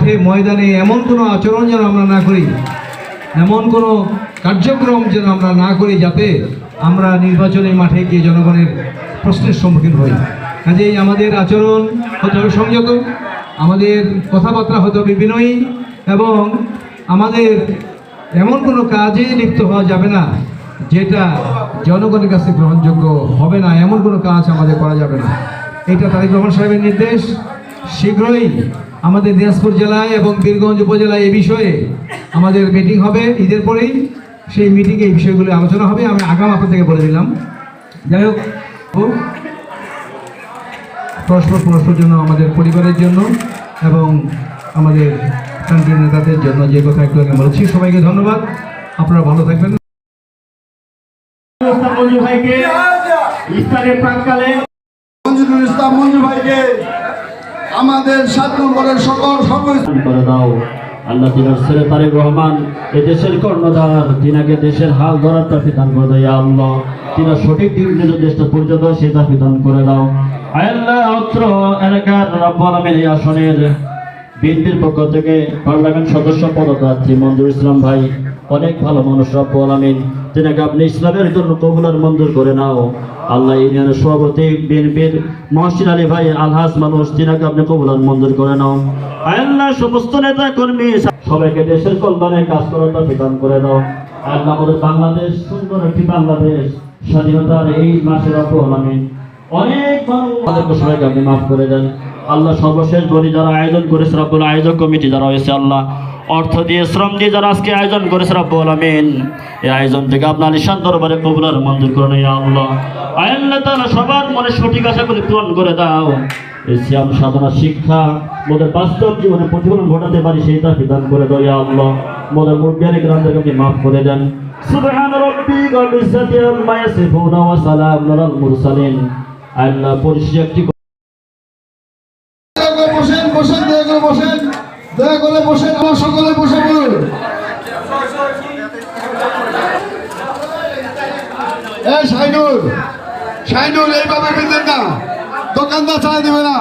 মাঠে ময়দানে এমন কোনো আচরণ যেন আমরা না করি, এমন কোনো কার্যক্রম যেন আমরা না করি যাতে আমরা নির্বাচনের মাঠে গিয়ে জনগণের প্রশ্নের সম্মুখীন হই। কাজেই আমাদের আচরণ হতে হবে সংযত, আমাদের কথাবার্তা হতে হবে বিনয়ী, এবং আমাদের এমন কোনো কাজে লিপ্ত হওয়া যাবে না যেটা জনগণের কাছে গ্রহণযোগ্য হবে না, এমন কোনো কাজ আমাদের করা যাবে না। এটা তারেক রহমান সাহেবের নির্দেশ। শীঘ্রই আমাদের দিনাজপুর জেলায় এবং বীরগঞ্জ উপজেলায় এই বিষয়ে আমাদের মিটিং হবে ঈদের পরেই। সেই মিটিংয়ে এই বিষয়গুলো আলোচনা হবে, আমি আগাম আপনার থেকে বলে দিলাম। যাই হোক, পরস্পর জন্য, আমাদের পরিবারের জন্য এবং আমাদের কান্ট্রির নেতাদের জন্য যে কথা একটু আগে বলেছি। সবাইকে ধন্যবাদ, আপনারা ভালো থাকবেন। মঞ্জু ভাইকে ইফতারের প্রাককালে মঞ্জুরুল ইসলাম মঞ্জু ভাইকে আমাদের 7 নম্বরের সকল করে দাও। আল্লাহ তিনার ছেলে তারেক রহমান এ দেশের কর্ণধার, তিনাকে দেশের হাল ধরার তৌফিক দান করে দাও। আল্লাহ তিনার সঠিক দিক নিয়ে দেশটা পরিচালিত হয় সেই তৌফিক দান করে দাও। আল্লাহ অত্র এলাকার রব্বুল আলামিন এই আসনের বিএনপির পক্ষ থেকে পার্লামেন্ট সদস্য পদপ্রার্থী মঞ্জুর ইসলাম ভাই অনেক ভালো মানুষ, রব্বুল আলামিন তিনাকে আপনি ইসলামের জন্য কবুল আর মঞ্জুর করে নাও। আল্লাহ ইউনিয়নের সভাপতি বিএনপির মহসিন আলী ভাই আলহাজ মানুষ, তিনাকে আপনি কবুল আর মঞ্জুর করে নাও। আল্লাহ সমস্ত নেতা কর্মী সবাইকে দেশের কল্যাণে কাজ করার তৌফিক দান করে দাও। আল্লাহ আমাদের বাংলাদেশ সুন্দর একটি বাংলাদেশ, স্বাধীনতার এই মাসে রব্বুল আলামিন অনেক মানুষ সবাইকে আপনি মাফ করে দেন। আল্লাহ সর্বশেষ বলি যারা আয়োজন করেছে রব্বুল আয়োজক কমিটি যারা হয়েছে, আল্লাহ অর্থ দিয়ে শ্রম দিয়ে যারা আজকে আয়োজন করেছে রব্বুল আলামিন এই আয়োজন থেকে আপনার নিশান দরবারে কবুল আর মঞ্জুর করে নেই। আল্লাহ আল্লাহ তাআলা সবার মনে সঠিক আশাগুলি পূরণ করে দাও। এই সিয়াম সাধনা শিক্ষা মোদের বাস্তব জীবনে প্রতিফলন ঘটাতে পারি সেই তৌফিক দান করে দাও। ইয়া আল্লাহ মোদের মুরব্বিয়ানে কিরামদেরকে আপনি মাফ করে দেন। সুবহান রাব্বিকা রাব্বিল ইজ্জাতি আম্মা ইয়াসিফুন ওয়া সালামুন আলাল মুরসালিন। আল্লাহ পরিশেষে একটি দয়া করে বসেন, আমার সকলে বসে বলুন। শাইনুর এইভাবে বেঁধেন না, দোকানদার চালাই দেবে না।